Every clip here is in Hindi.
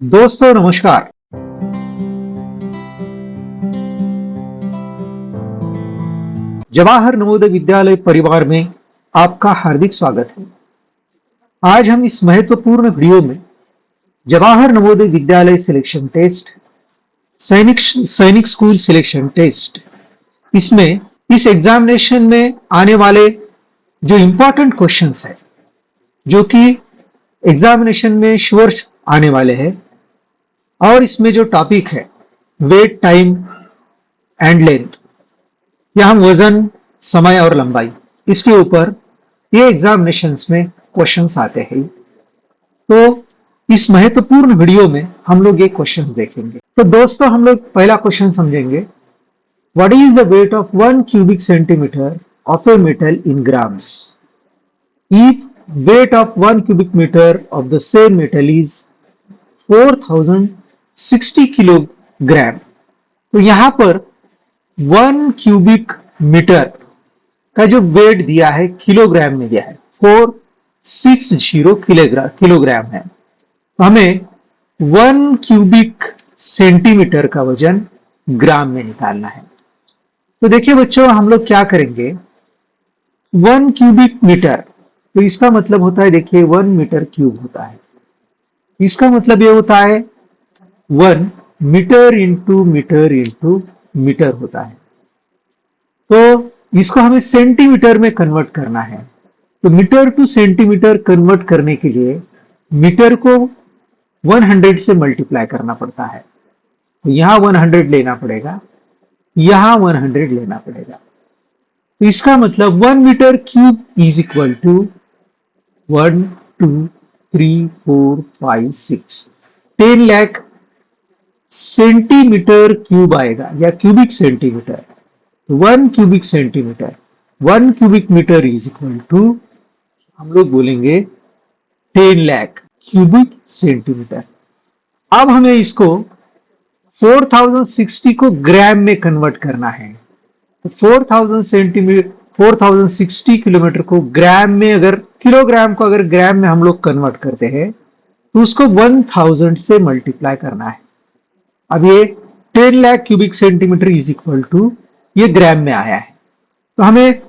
दोस्तों नमस्कार। जवाहर नवोदय विद्यालय परिवार में आपका हार्दिक स्वागत है। आज हम इस महत्वपूर्ण वीडियो में जवाहर नवोदय विद्यालय सिलेक्शन टेस्ट, सैनिक स्कूल सिलेक्शन टेस्ट, इसमें इस एग्जामिनेशन में आने वाले जो इंपॉर्टेंट क्वेश्चंस है, जो कि एग्जामिनेशन में श्योर आने वाले हैं, और इसमें जो टॉपिक है वेट, टाइम एंड लेंथ, या हम वजन, समय और लंबाई, इसके ऊपर ये एग्जामिनेशंस में क्वेश्चंस आते हैं। तो इस महत्वपूर्ण वीडियो में हम लोग ये क्वेश्चंस देखेंगे। तो दोस्तों हम लोग पहला क्वेश्चन समझेंगे, what is the weight of 1 cubic centimeter of a metal in grams if weight of 1 cubic meter of the same metal is 4060 kilogram. तो यहां पर 1 क्यूबिक मीटर का जो वेट दिया है किलोग्राम में दिया है 460 किलोग्राम है। तो हमें 1 क्यूबिक सेंटीमीटर का वजन ग्राम में निकालना है। तो देखिए बच्चों, हम लोग क्या करेंगे, 1 क्यूबिक मीटर, तो इसका मतलब होता है, देखिए 1 मीटर क्यूब होता है, इसका मतलब ये होता है 1 metre into metre into metre होता है। तो इसको हमें सेंटीमीटर में कन्वर्ट करना है। तो मीटर टू सेंटीमीटर कन्वर्ट करने के लिए मीटर को 100 से मल्टीप्लाई करना पड़ता है। तो यहां 100 लेना पड़ेगा, यहां 100 लेना पड़ेगा। तो इसका मतलब 1 metre cube is equal to 1 2 3 4 5 6 10 lakh centimetre cube आएगा, या cubic centimetre. 1 cubic centimetre, 1 cubic metre is equal to, हम लोग बोलेंगे 10 लाख क्यूबिक सेंटीमीटर। अब हमें इसको 4060 को ग्राम में कन्वर्ट करना है। तो 4000 सेंटीमीटर 4060 किलोमीटर को ग्राम में, अगर किलोग्राम को अगर ग्राम में हम लोग कन्वर्ट करते हैं तो उसको 1000 से मल्टीप्लाई करना है। अब ये 10 lakh cubic centimetre is equal to, ये ग्राम में आया है, तो हमें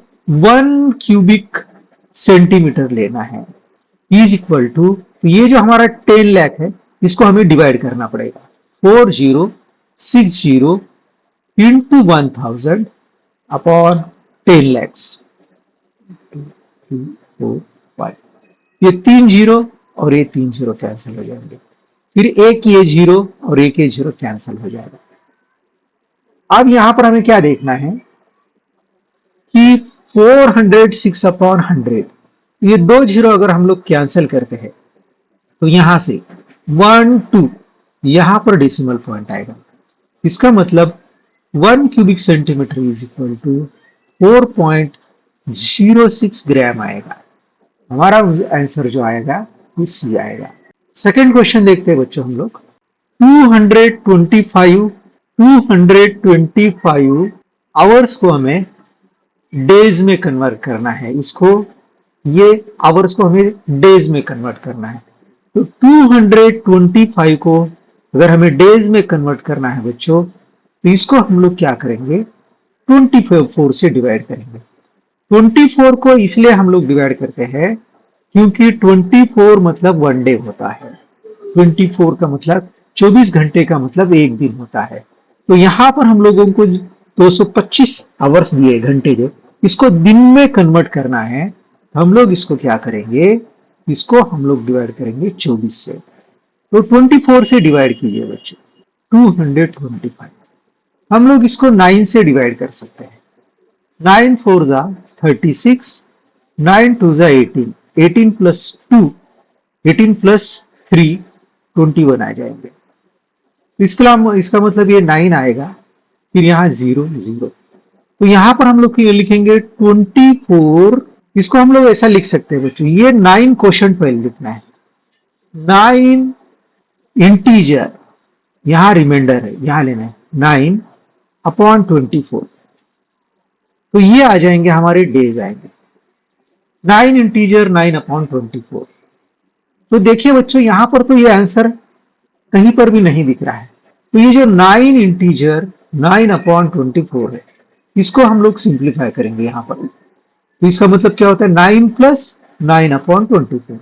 1 क्यूबिक सेंटीमीटर लेना है इज इक्वल टू, तो ये जो हमारा 10 लाख है इसको हमें डिवाइड करना पड़ेगा, 4060 इंटू 1000 अपॉन 10 लैक्स, 2 3 4 5, ये 3 जीरो और ये 3 जीरो कैंसिल हो जाएंगे, फिर एक ये जीरो और एक ये जीरो कैंसिल हो जाएगा। अब यहां पर हमें क्या देखना है कि 406 अपॉन 100, ये 2 जीरो अगर हम लोग कैंसिल करते हैं तो यहां से 1 2, यहां पर डेसिमल पॉइंट आएगा। इसका मतलब 1 cubic centimetre is equal to 4.06 gram आएगा। हमारा आंसर जो आएगा वो सी आएगा। सेकेंड क्वेश्चन देखते हैं बच्चों हम लोग, 225 आवर्स को हमें डेज में कन्वर्ट करना है। इसको, ये आवर्स को हमें डेज में कन्वर्ट करना है। तो 225 को अगर हमें डेज में कन्वर्ट करना है बच्चों, तो इसको हम लोग क्या करेंगे, 24 से डिवाइड करेंगे। 24 को इसलिए हम लोग डिवाइड करते हैं क्योंकि 24 मतलब 1 डे होता है। 24 का मतलब 24 घंटे का मतलब एक दिन होता है। तो यहां पर हम लोगों को 225 आवर्स दिए, घंटे जो, इसको दिन में कन्वर्ट करना है। हम लोग इसको क्या करेंगे, इसको हम लोग डिवाइड करेंगे 24 से। तो 24 से डिवाइड कीजिए बच्चों, 225। हम लोग इसको 9 से डिवाइड कर सकते हैं। 9 4 जा 36, 9 2 जा 18, 18 प्लस 2, 18 प्लस 3 21 आ जाएंगे। इसका मतलब ये 9 आएगा, फिर यहाँ 0 0। तो यहां पर हम लोग लिखेंगे 24, इसको हम लोग ऐसा लिख सकते हैं बच्चों, ये 9 क्वेश्चन पहले लिखना है, 9 इंटीजर, यहां रिमाइंडर है, यहां लेना है 9 अपॉन 24। तो ये आ जाएंगे हमारे डेज आएंगे, 9 इंटीजर 9 अपॉन 24। तो देखिए बच्चों, यहां पर तो ये आंसर कहीं पर भी नहीं दिख रहा है। तो ये जो 9 इंटीजर 9/24 है, इसको हम लोग सिंप्लीफाई करेंगे यहाँ पर। तो इसका मतलब क्या होता है, 9 प्लस 9/24।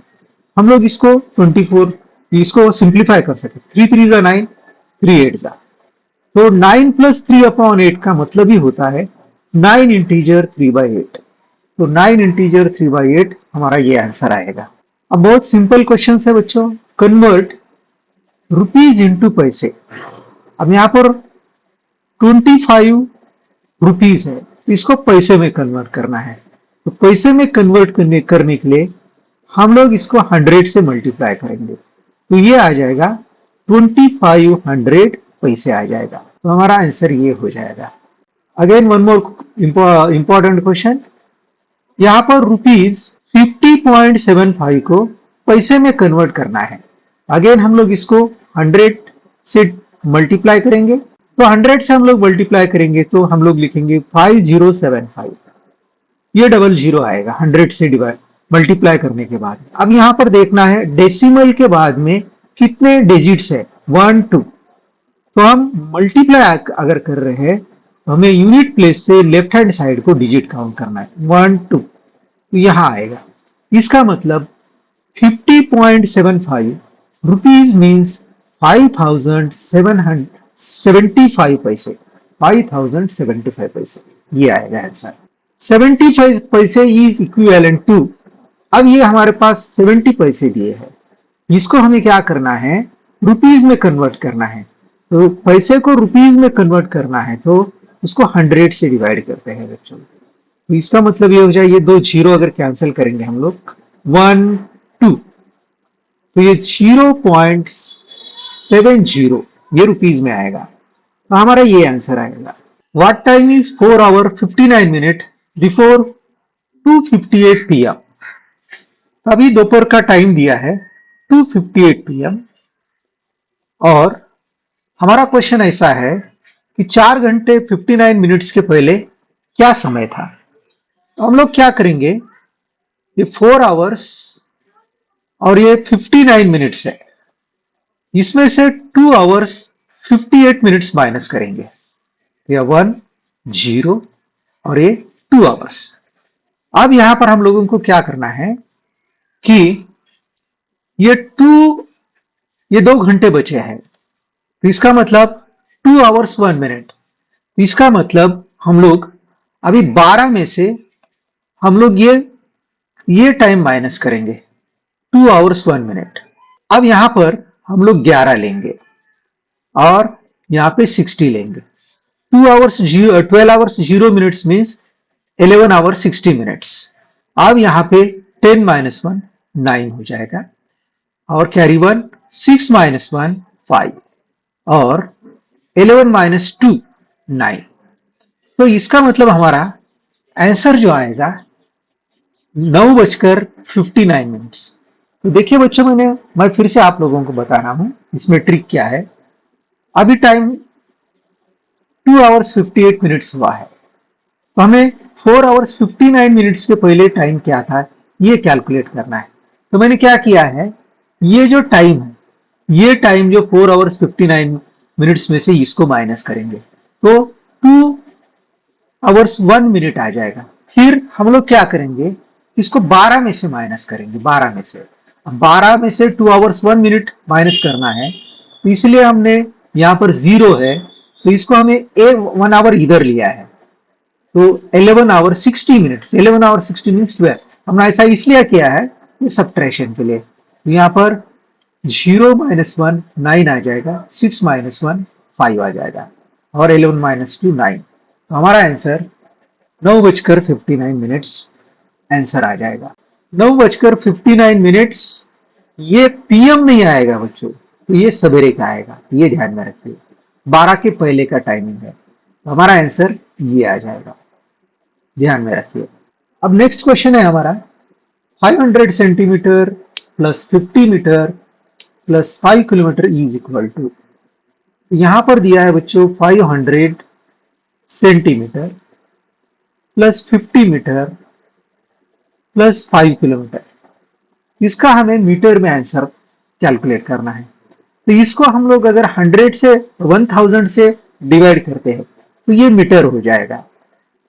हम लोग इसको 24 इसको सिंप्लीफाई कर सकते, 3 3 9, 3 8 तो 9 प्लस 3/8 का मतलब ही होता है 9 इंटीजर 3/8। तो 9 इंटीजर 3/8 हमारा ये आंसर आएगा। अब बहुत सिंपल क्वेश्चन है बच्चों, कन्वर्ट रुपीज इंटू पैसे। अब यहाँ पर 25 रुपीज है, इसको पैसे में कन्वर्ट करना है। तो पैसे में कन्वर्ट करने के लिए हम लोग इसको 100 से मल्टीप्लाई करेंगे, तो ये आ जाएगा 2500 पैसे आ जाएगा। तो हमारा आंसर ये हो जाएगा। Again one more important question, यहाँ पर रुपीज 50.75 को पैसे में कन्वर्ट करना है। अगेन हम लोग इसको 100 से मल्टीप्लाई करेंगे, तो 100 से हम लोग मल्टीप्लाई करेंगे तो हम लोग लिखेंगे 5075, ये डबल जीरो आएगा 100 से डिवाइड मल्टीप्लाई करने के बाद। अब यहां पर देखना है डेसिमल के बाद में कितने डिजिट्स है, 1 2। तो हम मल्टीप्लाई अगर कर रहे हैं तो हमें यूनिट प्लेस से लेफ्ट हैंड साइड को डिजिट काउंट करना है, 1 2, तो यहां आएगा। इसका मतलब 50.75 रुपीज मीन्स 5775 पैसे, 5075 पैसे, ये आएगा आंसर। 75 पैसे इज इक्विवेलेंट टू, अब ये हमारे पास 70 पैसे दिए हैं, इसको हमें क्या करना है, रुपीज में कन्वर्ट करना है। तो पैसे को रुपीज में कन्वर्ट करना है तो उसको 100 से डिवाइड करते हैं बच्चों। तो इसका मतलब ये हो जाए, ये दो जीरो अगर कैंसिल करेंगे हम लोग 1 2, तो ये 0.70 ये रुपीज में आएगा। तो हमारा ये आंसर आएगा। What time is 4 hour 59 minute before 2:58 PM। अभी दोपहर का टाइम दिया है 2:58 PM, और हमारा क्वेश्चन ऐसा है कि 4 घंटे 59 मिनट्स के पहले क्या समय था। तो हम लोग क्या करेंगे, ये 4 आवर्स और ये 59 मिनट्स है, इसमें से 2 आवर्स 58 मिनट्स माइनस करेंगे, ये 1 0 और ये 2 आवर्स। अब यहां पर हम लोगों को क्या करना है कि ये 2 घंटे बचे हैं, तो इसका मतलब 2 आवर्स 1 मिनट, इसका मतलब हम लोग अभी 12 में से हम लोग ये टाइम माइनस करेंगे, 2 आवर्स 1 मिनट। अब यहां पर हम लोग 11 लेंगे और यहां पे 60 लेंगे। 12 hours 0 minutes means 11 hours 60 minutes. अब यहां पे 10 माइनस 1 9 हो जाएगा, और कैरी 1 6 माइनस 1 5, और 11 माइनस 2 9। तो इसका मतलब हमारा आंसर जो आएगा 9:59। तो देखिए बच्चों, मैं फिर से आप लोगों को बता रहा हूं इसमें ट्रिक क्या है। अभी टाइम 2 आवर्स 58 मिनट्स हुआ है, तो हमें 4 आवर्स 59 मिनट्स के पहले टाइम क्या था ये कैलकुलेट करना है। तो मैंने क्या किया है, ये जो टाइम है, ये टाइम जो 4 आवर्स 59 मिनट्स में से इसको माइनस करेंगे तो 2 आवर्स 1 मिनट आ जाएगा। फिर हम लोग क्या करेंगे, इसको 12 में से माइनस करेंगे, 12 में से। अब 12 में से 2 आवर्स 1 मिनट माइनस करना है, तो इसलिए हमने यहाँ पर 0 है, तो इसको हमें 1 आवर इधर लिया है, तो 11 आवर 60 मिनट्स, 11 आवर 60 मिनट्स 12। हमने ऐसा इसलिए किया है ये सब्ट्रैक्शन के लिए। तो यहाँ पर 0 माइनस 1 9 आ जाएगा, 6 माइनस 1 5 आ जाएगा, और 11 माइनस 2 9। तो हमारा आंसर 9:59 मिनट्स आंसर आ जाएगा। 9:59 मिनट्स ये पीएम नहीं आएगा बच्चों, तो ये सवेरे का आएगा, ये ध्यान में रखिए, 12 के पहले का टाइमिंग है। तो हमारा आंसर ये आ जाएगा, ध्यान में रखिए। अब नेक्स्ट क्वेश्चन है हमारा 500 centimetre plus 50 metre plus 5 kilometre is equal to. यहां पर दिया है बच्चों 500 centimetre plus 50 metre plus 5 kilometre. इसका हमें मीटर में आंसर कैलकुलेट करना है। तो इसको हम लोग अगर 100 से 1000 से डिवाइड करते हैं तो ये मीटर हो जाएगा।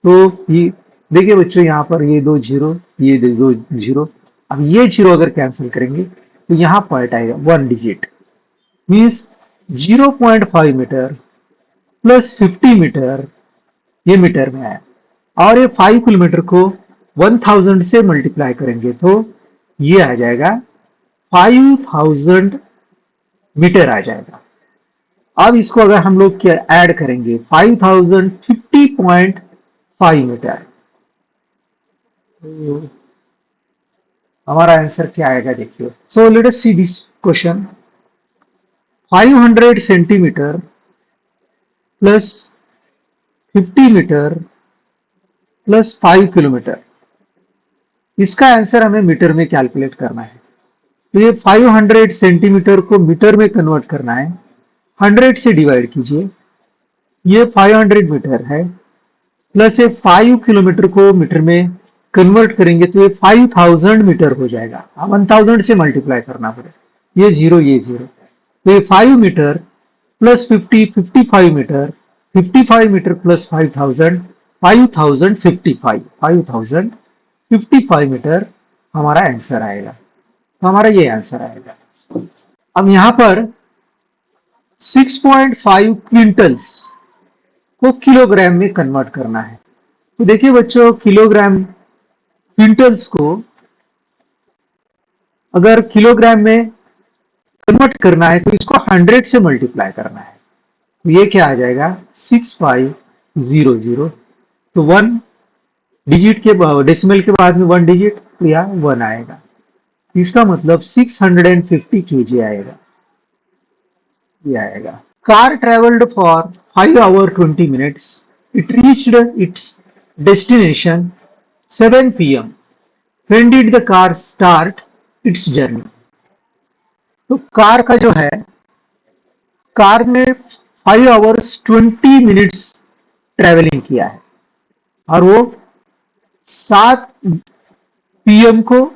तो ये देखिए बच्चों, यहाँ पर ये 2 जीरो, ये 2 जीरो, अब ये जीरो अगर कैंसिल करेंगे तो यहाँ पॉइंट आएगा 1 डिजिट, मीन्स 0.5 मीटर प्लस 50 मीटर, ये मीटर में है। और ये 5 किलोमीटर को 1000 से मल्टीप्लाई करेंगे तो ये आ जाएगा 5000 मीटर आ जाएगा। अब इसको अगर हम लोग क्या ऐड करेंगे 5000 50.5 मीटर, तो हमारा आंसर क्या आएगा देखिए। So let us see this question. 500 centimetre plus 50 metre plus 5 kilometre, इसका आंसर हमें मीटर में कैलकुलेट करना है। तो ये 500 सेंटीमीटर को मीटर में कन्वर्ट करना है, 100 से डिवाइड कीजिए, ये 500 मीटर है, प्लस ये 5 किलोमीटर को मीटर में कन्वर्ट करेंगे तो ये 5000 मीटर हो जाएगा। अब 1000 से मल्टीप्लाई करना पड़ेगा, ये जीरो ये जीरो, तो ये 5 metre plus 50 55 metre, 55 metre plus 5000 5055 metre हमारा आंसर आएगा। तो हमारा ये आंसर आएगा। अब यहां पर 6.5 क्विंटल्स को किलोग्राम में कन्वर्ट करना है। तो देखिए बच्चों, किलोग्राम क्विंटल्स को अगर किलोग्राम में कन्वर्ट करना है तो इसको 100 से मल्टीप्लाई करना है। तो ये क्या आ जाएगा 6500, तो 1 डिजिट के डेसिमल के बाद में 1 डिजिट, तो यह 1 आएगा। इसका मतलब 650 केजी आएगा, ये आएगा। Car travelled for 5 hours 20 minutes, it reached it's destination 7 PM। When did the car start its journey? तो कार का जो है, कार ने 5 hours 20 minutes ट्रेवलिंग किया है और वो 7 PM को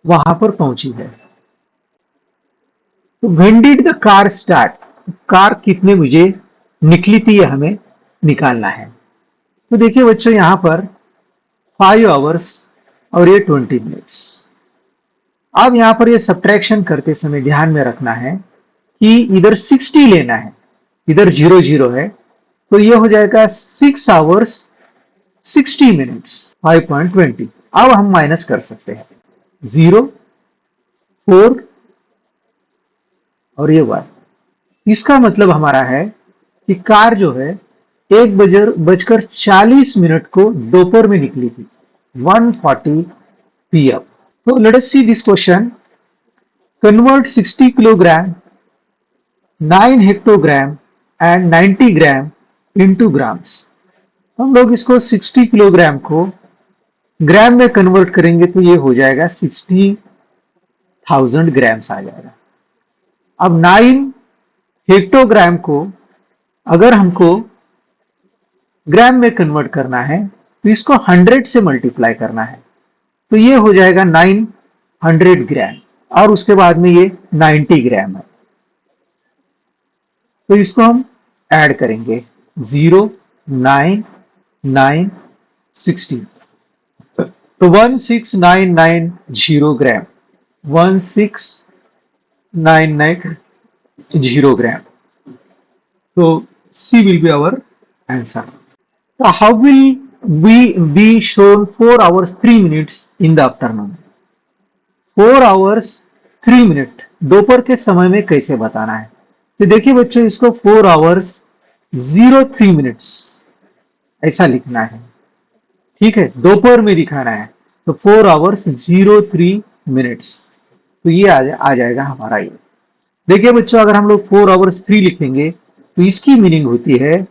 वहां पर पहुंची है। तो when did the car start? Car कितने बजे निकली थी, ये हमें निकालना है। तो देखिए बच्चों, यहां पर 5 hours और ये 20 minutes। अब यहां पर ये सब्ट्रैक्शन करते समय ध्यान में रखना है कि इधर 60 लेना है, इधर 00 है, तो ये हो जाएगा 6 hours 60 minutes 5.20। अब हम माइनस कर सकते हैं, 0 4 और ये 1। इसका मतलब हमारा है कि कार जो है 1:40 को दोपहर में निकली थी, 1:40 PM। तो late us see this question. Convert 60 kilogram 9 hectogram and 90 gram into grams. हम लोग इसको 60 किलोग्राम को ग्राम में कन्वर्ट करेंगे तो ये हो जाएगा 60,000 ग्राम्स आ जाएगा। अब 9 हेक्टोग्राम को अगर हमको ग्राम में कन्वर्ट करना है तो इसको 100 से मल्टीप्लाई करना है, तो ये हो जाएगा 900 ग्राम और उसके बाद में ये 90 ग्राम है। तो इसको हम ऐड करेंगे, 0 9 9 60, तो 16990 ग्राम, 16990 ग्राम। So C will be our answer. So how will we be shown 4 hours 3 minutes in the afternoon? 4 hours 3 minute दोपहर के समय में कैसे बताना है? तो देखिए बच्चों, इसको 4 hours 03 minutes ऐसा लिखना है, ठीक है, दोपहर में दिखाना है। तो 4 hours 03 minutes, तो ये आ जाएगा हमारा ये। देखिए बच्चों, अगर हम लोग 4 hours 3 लिखेंगे तो इसकी मीनिंग होती है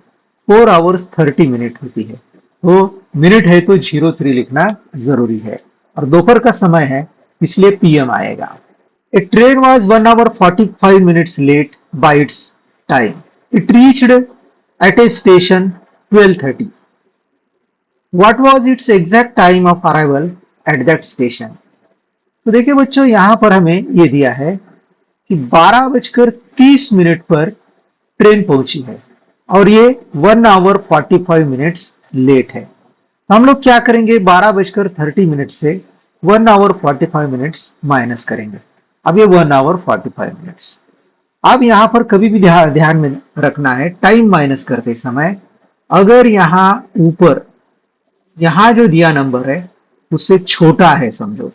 4 hours 30 minute होती है। तो मिनट है तो 03 लिखना जरूरी है, और दोपहर का समय है इसलिए PM आएगा। A train was 1 hour 45 minutes late by its time, it reached at a station 12:30। What was its exact time of arrival at that station. तो देखिए बच्चों, यहां पर हमें ये दिया है कि 12:30 पर ट्रेन पहुंची है और ये 1 hour 45 minutes लेट है। तो हम लोग क्या करेंगे, 12:30 से 1 hour 45 minutes माइनस करेंगे। अब ये 1 hour 45 minutes। अब यहां पर कभी भी ध्यान में रखना है, टाइम माइनस करते समय अगर यहां ऊपर यहां जो दिया नंबर है उससे छोटा है, समझो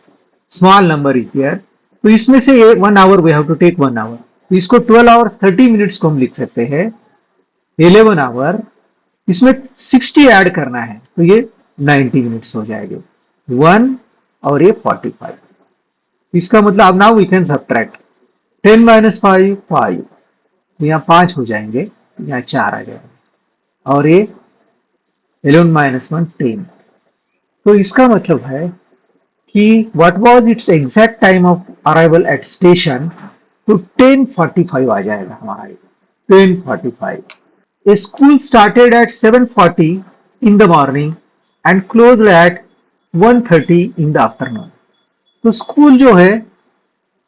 स्मॉल नंबर इज देयर, तो इसमें से 1 hour we have to take 1 hour। तो इसको 12 hours 30 minutes को हम लिख सकते हैं 11 hour, इसमें 60 ऐड करना है तो ये 90 मिनट्स हो जाएंगे। 1 और ये 45। इसका मतलब अब नाउ वी कैन सब्ट्रैक्ट 10 - 5 5, तो यहाँ 5 हो जाएंगे, यहाँ 4 आ जाएंगे और ये 11 - 1 10। तो इसका मतलब है कि what was its exact time of arrival at station, तो 10:45 आ जाएगा हमारा, 10:45। A school started at 7:40 in the morning and closed at 1:30 in the afternoon। तो स्कूल जो है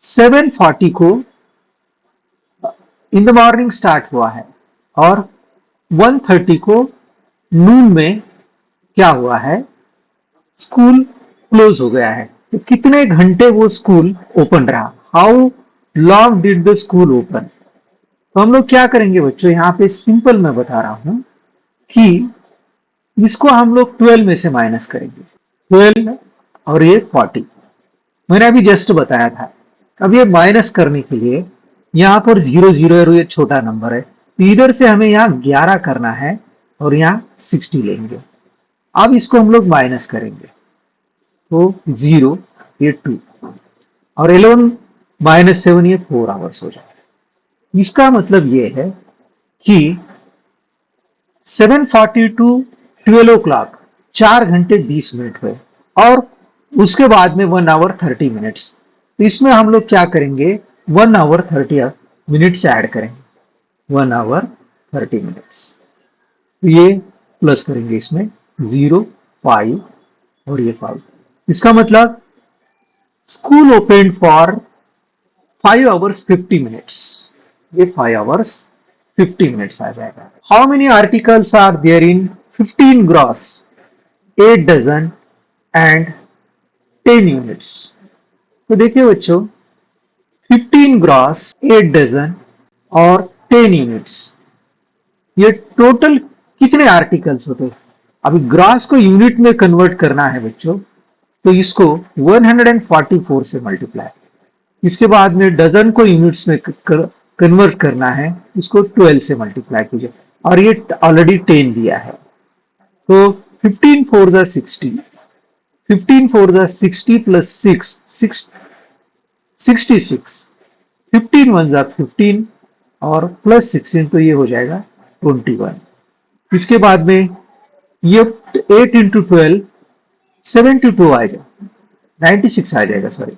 7:40 को इन द मॉर्निंग स्टार्ट हुआ है और 1:30 को नून में क्या हुआ है, स्कूल क्लोज हो गया है। तो कितने घंटे वो स्कूल ओपन रहा, how long did the school open. तो हम लोग क्या करेंगे बच्चों, यहाँ पे सिंपल मैं बता रहा हूं कि इसको हम लोग 12 में से माइनस करेंगे, 12 और ये 40 मैंने अभी जस्ट बताया था। अब ये माइनस करने के लिए यहाँ पर 0 0 और ये छोटा नंबर है, तो इधर से हमें यहाँ 11 करना है और यहाँ 60 लेंगे। अब इसको हम लोग माइनस करेंगे तो 0 ये 2 और 11 - 7 ये 4 आवर्स हो जाएगा। इसका मतलब ये है कि 7:40 to 12 o'clock 4 घंटे 20 मिनट हुए और उसके बाद में 1 hour 30 minutes। तो इसमें हम लोग क्या करेंगे, 1 hour 30 minutes ऐड करेंगे, 1 hour 30 minutes। तो ये प्लस करेंगे इसमें 0 5 और ये 5। इसका मतलब school open for 5 hours 50 minutes, ये 5 hours 50 minutes आ जाएगा। How many articles are there in 15 gross, 8 dozen and 10 units. तो देखिए बच्चों 15 ग्रॉस, 8 डजन और 10 यूनिट्स, ये टोटल कितने आर्टिकल्स होते हैं। अभी ग्रॉस को यूनिट में कन्वर्ट करना है बच्चों, तो इसको 144 से मल्टीप्लाई, इसके बाद में डजन को यूनिट्स में कन्वर्ट करना है, इसको 12 से मल्टीप्लाई कीजिए और ये ऑलरेडी 10 दिया है। तो 15 4 जा 60, 15 4 जा 60 प्लस 6 66, 15 1 जा 15 और प्लस 16 तो ये हो जाएगा 21। इसके बाद में ये 8 इंटू 12 72 आ जाएगा, 96 आ जाएगा, सॉरी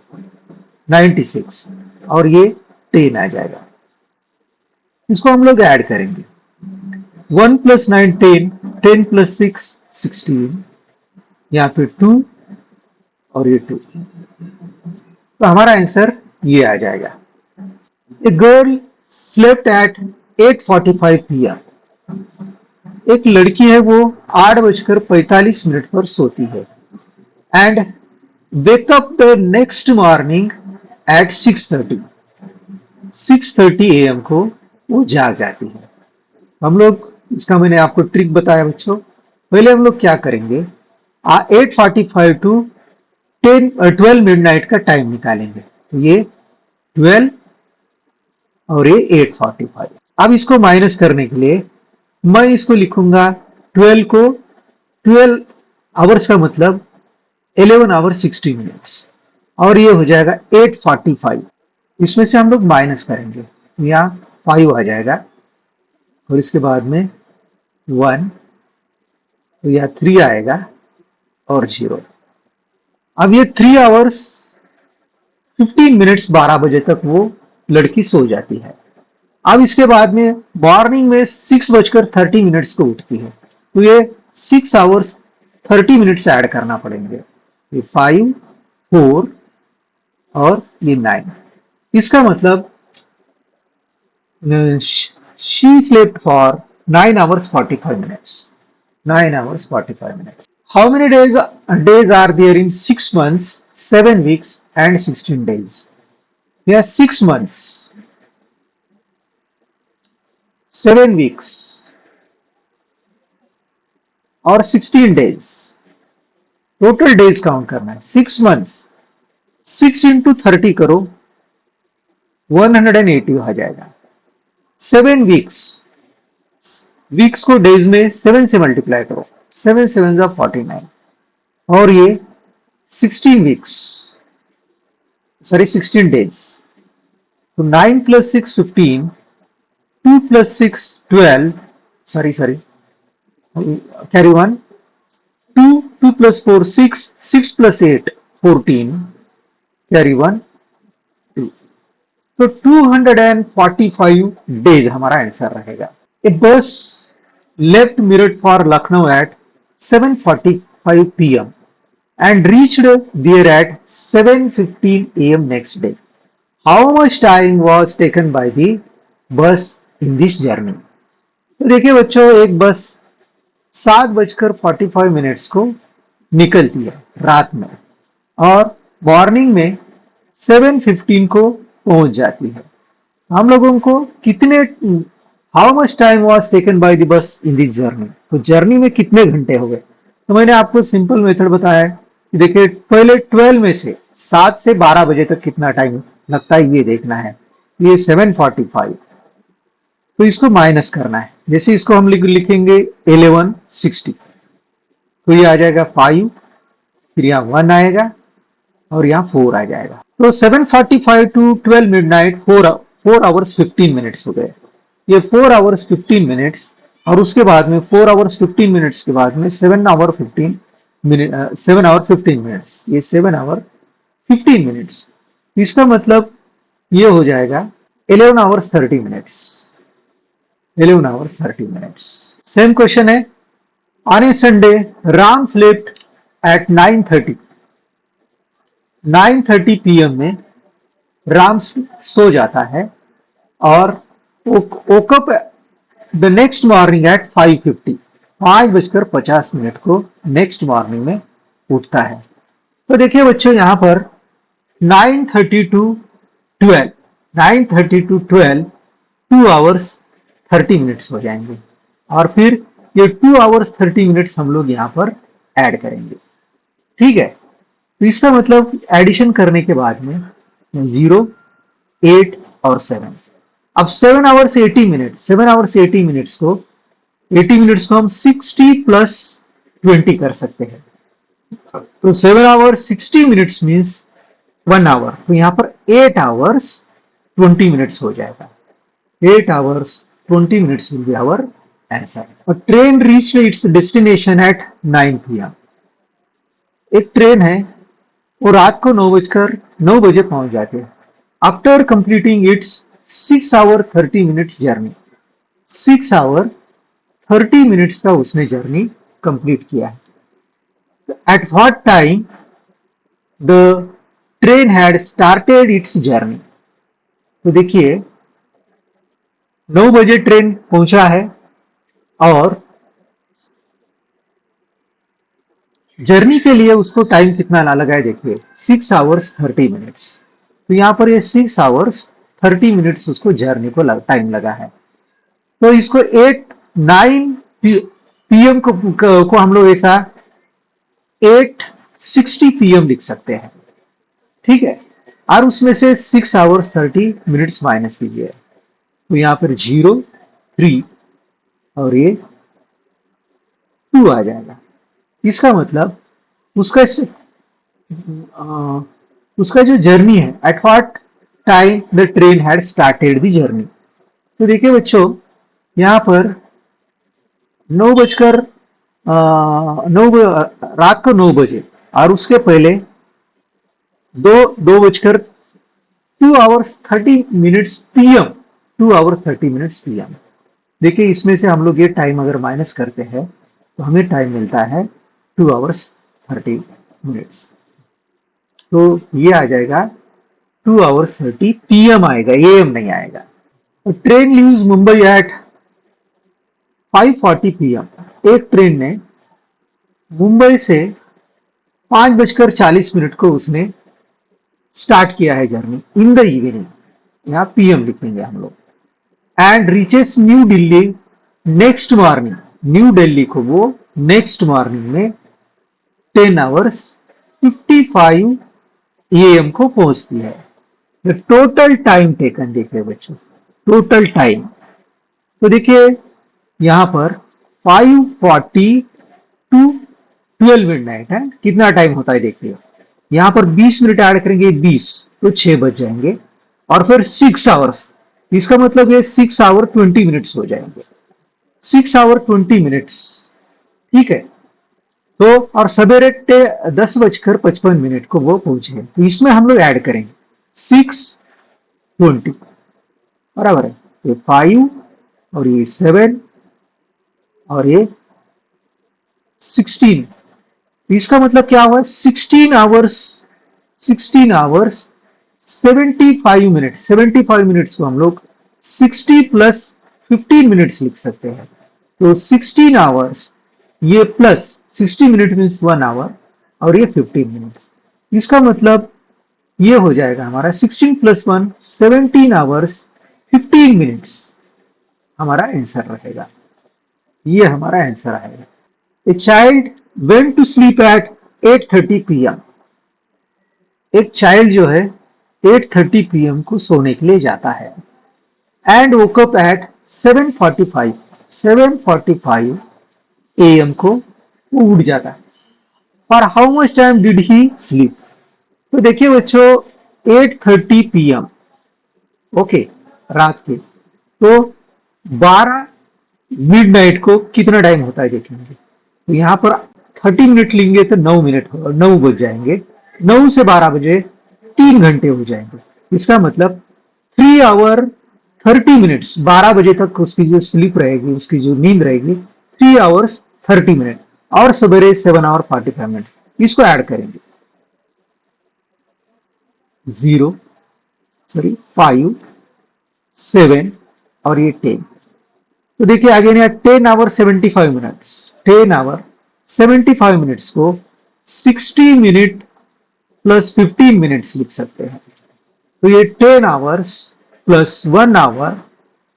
96 और ये 10 आ जाएगा। इसको हम लोग ऐड करेंगे, 1 + 9 10, 10 + 6 16, यहाँ पे 2 और ये 2, तो हमारा आंसर ये आ जाएगा। A girl slept at 8:45 PM। एक लड़की है वो 8:45 पर सोती है and wake up the next morning at 6:30, 6:30 AM को वो जाग जाती है। हम लोग इसका मैंने आपको ट्रिक बताया बच्चों। पहले हम लोग क्या करेंगे, 8:45 टू 12 मिडनाइट का टाइम निकालेंगे, तो ये 12 और ये 8:45। अब इसको माइनस करने के लिए मैं इसको लिखूंगा 12 को, 12 आवर्स का मतलब 11 hour 60 minutes और ये हो जाएगा 8:45। इसमें से हम लोग माइनस करेंगे, यहाँ 5 आ जाएगा और इसके बाद में 1, तो यहाँ 3 आएगा और 0। अब ये 3 hours 15 minutes 12 बजे तक वो लड़की सो जाती है। अब इसके बाद में मॉर्निंग में 6:30 को उठती है, तो ये 6 hours 30 minutes ऐड करना पड़ेंगे, ये 5 4 और ये 9। इसका मतलब She slept for 9 hours 45 minutes. 9 hours 45 minutes. How many days are there in 6 months, 7 weeks and 16 days? Yeah, 6 months, 7 weeks और 16 days. टोटल डेज काउंट करना है. 6 months, 6 into 30 करो, 180 आ जाएगा. 7 weeks, वीक्स को डेज में 7 से मल्टीप्लाई करो, 7 7 49. और ये 16 वीक्स, सॉरी 16 डेज. तो 9 plus 6 15, 2 plus 6 12, sorry, carry on. 2 plus 4 6, 6 plus 8 14, carry on 2. तो 245 डेज हमारा आंसर रहेगा. A bus left Meerut for Lucknow at 7:45 PM and reached there at 7:15 AM next day. How much time was taken by the bus in this journey? तो देखिए बच्चों, एक बस 7:45 को निकलती है रात में और मॉर्निंग में 7:15 को पहुंच जाती है. हम लोगों को कितने, how much time was taken by the bus in this journey, तो जर्नी में कितने घंटे हो गए. तो मैंने आपको सिंपल मेथड बताया है कि देखिए पहले 12 में से 7 से 12 बजे तक कितना टाइम लगता है ये देखना है. ये 7:45, तो इसको माइनस करना है. जैसे इसको हम लिखेंगे 1160, तो ये आ जाएगा 5, फिर यहाँ 1 आएगा और यहाँ 4 आ जाएगा. तो 7:45 to 12 midnight 4 hours 15 minutes हो गए. ये 4 hours 15 minutes और उसके बाद में 4 hours 15 minutes के बाद में 7 hour 15 minutes, ये 7 hour 15 minutes. इसका मतलब ये हो जाएगा 11 hours 30 minutes. 11 hours 30 minutes. Same question है. On A Sunday Ram slept at 9:30 PM में राम सो जाता है और woke up the next morning at 5:50, 5:50 को नेक्स्ट मॉर्निंग में उठता है. तो देखिए बच्चों यहाँ पर 9:30 to 12, 9:30 to 12 2 hours 30 minutes हो जाएंगे और फिर ये 2 hours 30 minutes हम लोग यहाँ पर ऐड करेंगे. ठीक है, तो इसका मतलब एडिशन करने के बाद में 0, 8 और 7. अब 7 hours 80 minutes, 7 hours 80 minutes को हम 60 plus 20 कर सकते हैं. तो 7 hours 60 minutes means 1 hour. तो यहाँ पर 8 hours 20 minutes हो जाएगा. 8 hours 20 minutes will be our answer. A train reached its destination at 9 PM. एक ट्रेन है वो रात को 9 बजे पहुंच जाती है. After completing it's 6 hour 30 minutes journey, 6 hour 30 minutes का उसने जर्नी कंप्लीट किया है. At what time the train had started it's journey. तो देखिए 9 बजे ट्रेन पहुंचा है और जर्नी के लिए उसको टाइम कितना लगा है देखिए 6 hours 30 minutes. तो यहां पर ये 6 hours 30 minutes उसको जर्नी को टाइम लगा है. तो इसको 9 PM को हम लोग ऐसा 8:60 PM लिख सकते हैं. ठीक है, और उसमें से 6 hours 30 minutes माइनस कीजिए. तो यहां पर 0, 3 और ये 2 आ जाएगा. इसका मतलब उसका जो जर्नी है, at what time the train had started the journey. तो देखिए बच्चों यहां पर 9 बजकर 9 रात को 9 बजे और उसके पहले 2 बजकर 2 hours 30 minutes PM, 2 hours 30 minutes PM. देखिए इसमें से हम लोग ये टाइम अगर माइनस करते हैं तो हमें टाइम मिलता है 2 hours 30 minutes. तो ये आ जाएगा 2 hours 30 PM आएगा, AM नहीं आएगा. A train leaves Mumbai at 5:40 p.m. एक ट्रेन ने मुंबई से 5:40 को उसने स्टार्ट किया है जर्नी इन द इवनिंग, यहाँ पीएम लिखेंगे हम लोग, and reaches new Delhi next morning, new Delhi को वो नेक्स्ट मॉर्निंग में 10:55 AM को पहुंचती है। टोटल टाइम टेकन देखिए बच्चों, टोटल टाइम तो देखिए यहां पर 5:40 टू 12 मिडनाइट है, कितना टाइम होता है देखिए, यहां पर 20 मिनट ऐड करेंगे 20 तो 6 बज जाएंगे, और फिर 6 आवर्स, इसका मतलब ये 6 आवर 20 मिनट्स हो जाएंगे, 6 आवर 20 मिनट्स, ठीक है। तो और सवेरे 10:55 को वो पहुंचे, तो इसमें हम लोग ऐड करेंगे 6:20 बराबर है, ये 5 और ये 7 और ये 16, इसका मतलब क्या हुआ, 16 आवर्स 75 मिनट, 75 मिनट्स को हम लोग 60 प्लस 15 मिनट्स लिख सकते हैं। तो 16 आवर्स ये प्लस 60 मिनट मीन्स 1 आवर और ये 15 मिनट्स, इसका मतलब ये हो जाएगा हमारा 16 प्लस 1 17 आवर्स 15 मिनट्स हमारा आंसर रहेगा, ये हमारा आंसर आएगा। A child went to sleep at 8:30 PM, एक चाइल्ड जो है 8:30 PM को सोने के लिए जाता है, and woke up at 7:45 AM को वो उठ जाता है। For how much time did he sleep, तो देखिए बच्चों 8:30 PM ओके रात के, तो 12 मिडनाइट को कितना टाइम होता है देखेंगे, तो यहां पर 30 मिनट लेंगे तो 9 मिनट होगा, 9 बज जाएंगे, 9 से 12 बजे 3 घंटे हो जाएंगे, इसका मतलब 3 आवर 30 मिनट्स, 12 बजे तक उसकी जो स्लीप रहेगी, उसकी जो नींद रहेगी 3 आवर्स 30 मिनट, और सवेरे 7 आवर 45 मिनट्स, इसको ऐड करेंगे 5 7 और ये 10, तो देखिए आगे 10 आवर 75 मिनट्स, 10 आवर 75 मिनट्स को 60 मिनट प्लस 15 मिनट्स लिख सकते हैं, तो ये 10 hours plus 1 hour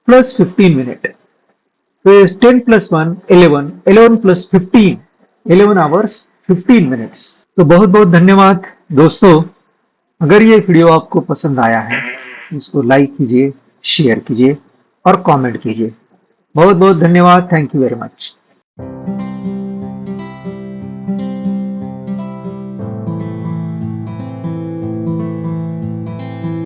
plus 15 minute, तो ये 10 प्लस 1 11, 11 प्लस 15 11 आवर्स 15 मिनट्स। तो बहुत बहुत धन्यवाद दोस्तों, अगर ये वीडियो आपको पसंद आया है इसको लाइक कीजिए, शेयर कीजिए और कमेंट कीजिए। बहुत बहुत धन्यवाद, थैंक यू वेरी मच।